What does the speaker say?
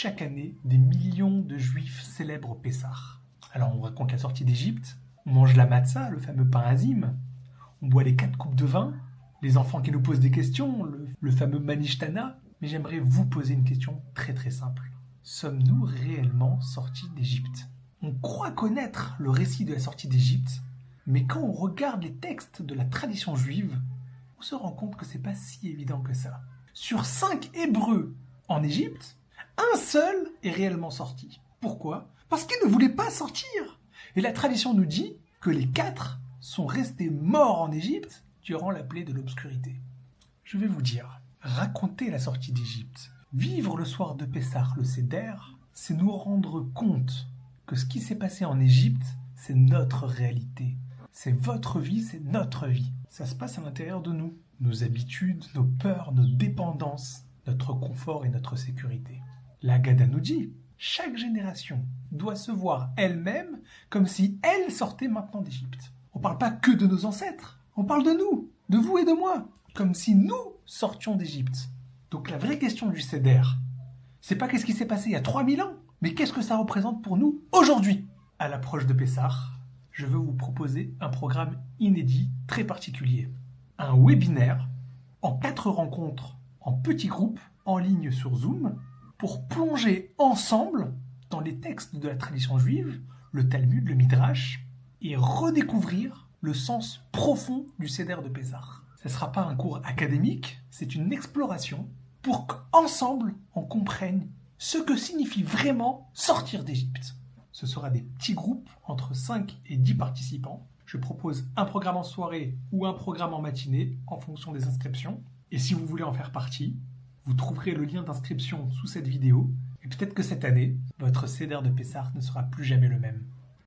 Chaque année, des millions de juifs célèbrent Pessah. Alors on raconte la sortie d'Égypte, on mange la matzah, le fameux pain azim, on boit les 4 coupes de vin, les enfants qui nous posent des questions, le fameux manishtana. Mais j'aimerais vous poser une question très très simple. Sommes-nous réellement sortis d'Égypte ? On croit connaître le récit de la sortie d'Égypte, mais quand on regarde les textes de la tradition juive, on se rend compte que c'est pas si évident que ça. Sur 5 Hébreux en Égypte, un seul est réellement sorti. Pourquoi ? Parce qu'il ne voulait pas sortir. Et la tradition nous dit que les 4 sont restés morts en Égypte durant la plaie de l'obscurité. Je vais vous dire, raconter la sortie d'Égypte, vivre le soir de Pessah, le Seder, c'est nous rendre compte que ce qui s'est passé en Égypte, c'est notre réalité. C'est votre vie, c'est notre vie. Ça se passe à l'intérieur de nous. Nos habitudes, nos peurs, nos dépendances, notre confort et notre sécurité. La Haggadah nous dit, chaque génération doit se voir elle-même comme si elle sortait maintenant d'Égypte. On ne parle pas que de nos ancêtres, on parle de nous, de vous et de moi, comme si nous sortions d'Égypte. Donc la vraie question du Seder, c'est pas qu'est-ce qui s'est passé il y a 3000 ans, mais qu'est-ce que ça représente pour nous aujourd'hui ? À l'approche de Pessah, je veux vous proposer un programme inédit très particulier. Un webinaire en 4 rencontres en petits groupes en ligne sur Zoom pour plonger ensemble dans les textes de la tradition juive, le Talmud, le Midrash, et redécouvrir le sens profond du Seder de Pessah. Ce ne sera pas un cours académique, c'est une exploration pour qu'ensemble on comprenne ce que signifie vraiment sortir d'Égypte. Ce sera des petits groupes entre 5 et 10 participants. Je propose un programme en soirée ou un programme en matinée en fonction des inscriptions. Et si vous voulez en faire partie, vous trouverez le lien d'inscription sous cette vidéo. Et peut-être que cette année, votre Seder de Pessah ne sera plus jamais le même.